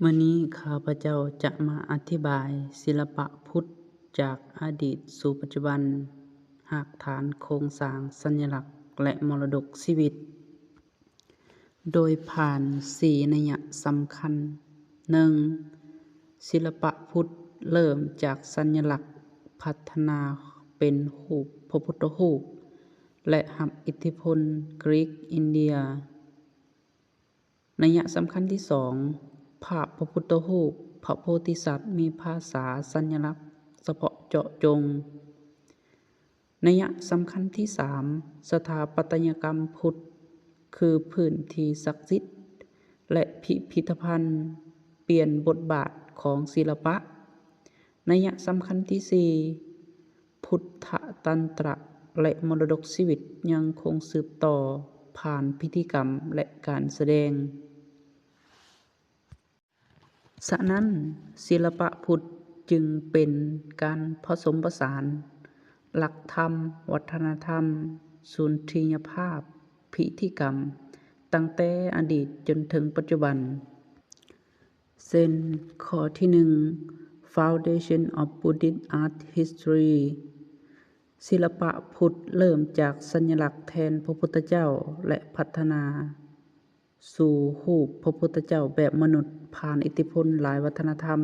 มื้อนี้ข้าพเจ้าจะมาอธิบายศิลปะพุทธจากอดีตสู่ปัจจุบันรากฐานโครงสร้างสัญลักษณ์และมรดกชีวิตโดยผ่าน4นัยสำคัญ 1. ศิลปะพุทธเริ่มจากสัญลักษณ์พัฒนาเป็นรูปพระพุทธรูปและรับอิทธิพลกรีกอินเดียนัยสำคัญที่ 2. ภาพพระพุทธรูปพระโพธิสัตว์มีภาษาสัญลักษณ์เฉพาะเจาะจงนัยสำคัญที่ 3. สถาปัตยกรรมพุทธคือพื้นที่ศักดิ์สิทธิ์และพิพิธภัณฑ์เปลี่ยนบทบาทของศิลปะนัยสำคัญที่ 4. พุทธตันตระและมรดกชีวิตยังคงสืบต่อผ่านพิธีกรรมและการแสดงฉะนั้นศิลปะพุทธจึงเป็นการผสมผสานหลักธรรมวัฒนธรรมสุนทรียภาพพิธีกรรมตั้งแต่อดีตจนถึงปัจจุบันเช่นข้อที่ 1 Foundation of Buddhist Art History ศิลปะพุทธเริ่มจากสัญลักษณ์แทนพระพุทธเจ้าและพัฒนาสู่รูปพระพุทธเจ้าแบบมนุษย์ผ่านอิทธิพลหลายวัฒนธรรม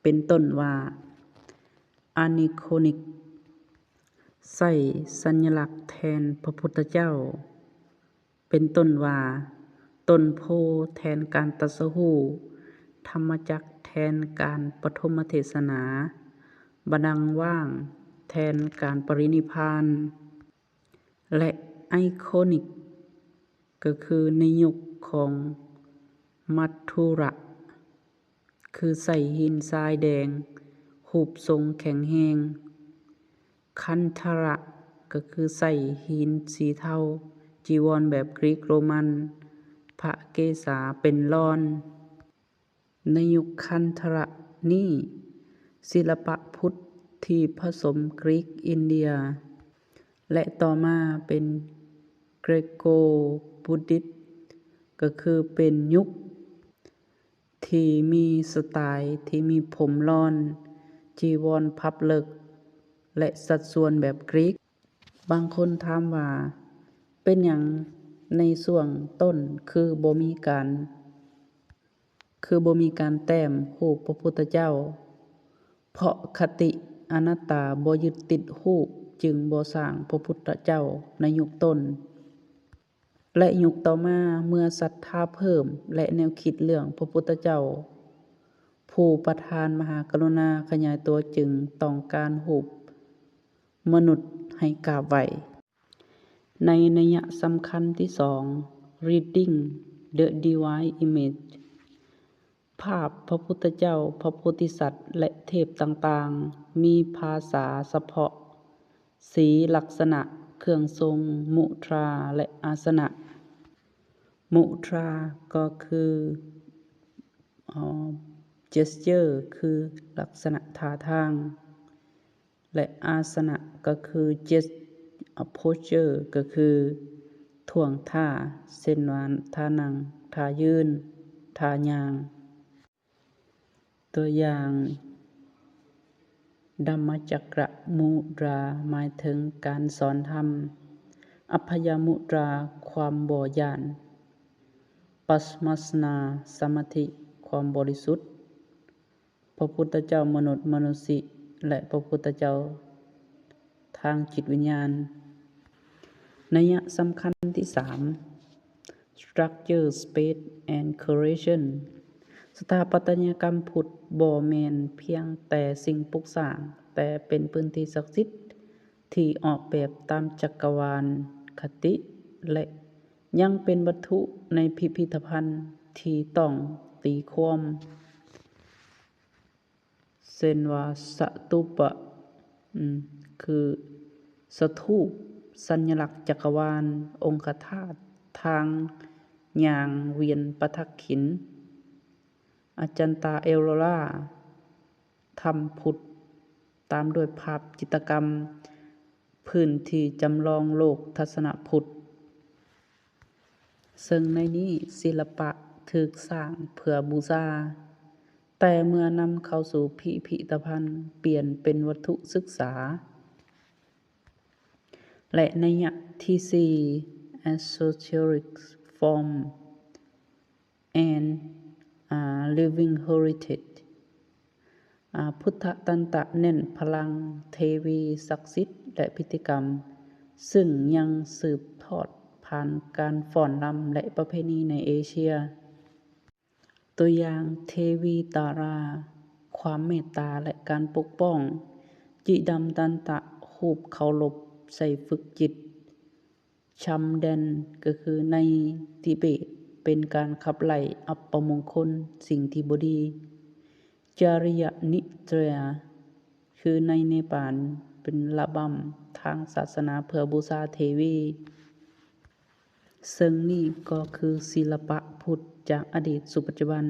เป็นต้นว่า Aniconic ใช้สัญลักษณ์แทนพระพุทธเจ้าเป็นต้นว่าต้นโพแทนการตรัสรู้ธรรมจักรแทนการปฐมเทศนาบัลลังก์ว่างแทนการปรินิพพานและไอคอนิกก็คือในยุคของมัทธุระคือใส่หินทรายแดงรูปทรงแข็งแรงคันธระก็คือใส่หินสีเทาจีวรแบบกรีกโรมันพระเกศาเป็นล่อนในยุคคันธระนี้ศิลปะพุทธที่ผสมกรีกอินเดียและต่อมาเป็นเกรโกบุดดิสต์ก็คือเป็นยุคที่มีสไตล์ที่มีผมล่อนจีวรพับเลิกและสัดส่วนแบบกรีกบางคนถามว่าเป็นหยังในช่วงต้นคือบ่มีการแต้มรูปพระพุทธเจ้าเพราะคติอนัตตาบ่ยึดติดรูปจึงบ่สร้างพระพุทธเจ้าในยุคต้นและยุคต่อมาเมื่อศรัทธาเพิ่มและแนวคิดเรื่องพระพุทธเจ้าผู้ประทานมหากรุณาขยายตัวจึงต้องการรูปมนุษย์ให้กราบไหว้ในนัยสำคัญที่ 2 Reading the Divine Image ภาพพระพุทธเจ้าพระโพธิสัตว์และเทพต่างๆมีภาษาเฉพาะสีลักษณะเครื่องทรงมุทราและอาสนะมุทราก็คือgesture คือลักษณะท่าทางและอาสนะก็คือ posture ก็คือท่วงท่าเช่นว่าท่านั่งท่ายืนท่าย่างตัวอย่างดัมมจักรมุดราหมายถึงการสอนธรรมอัพพยมุตราความบ่ย้านปัสมัสนาสมาธิความบริสุทธิ์พระพุทธเจ้ามนุษย์มนุษย์และพระพุทธเจ้าทางจิตวิญญาณนัยสำคัญที่ 3 Structure Space and Creation สถาปัตยกรรมพุทธบ่แม่นเพียงแต่สิ่งปลูกสร้างแต่เป็นพื้นที่ศักดิ์สิทธิ์ที่ออกแบบตามจักรวาลคติและยังเป็นวัตถุในพิพิธภัณฑ์ที่ต้องตีความเช่นว่าสตูปคือสถูปสัญลักษณ์จักรวาลองคธาตุทางย่างเวียนปทักขิณอาจันตาเอโรราธรรมพุทธตามด้วยภาพจิตรกรรมพื้นที่จำลองโลกทัศนพุทธซึ่งในนี้ศิลปะ ถูกสร้างเพื่อบูชาแต่เมื่อนำเข้าสู่พิพิธภัณฑ์เปลี่ยนเป็นวัตถุศึกษาและนัยยะที่ 4 Esoteric Form and Living Heritage พุทธตันตะเน้นพลังเทวีศักดิ์สิทธิ์และพิธีกรรมซึ่งยังสืบทอดผ่านการฟ้อนรำและประเพณีในเอเชียตัวอย่างเทวีตาราความเมตตาและการปกป้องจิดัมตันตะรูปเคารพใส่ฝึกจิตชัมแดนก็คือในทิเบตเป็นการขับไล่อัปมงคลสิ่งที่บ่ดีจาริยนิเตรยคือในเนปาลเป็นระบำทางศาสนาเพื่อบูชาเทวีซึ่งนี่ก็คือศิลปะพุทธจากอดีตสู่ปัจจุบัน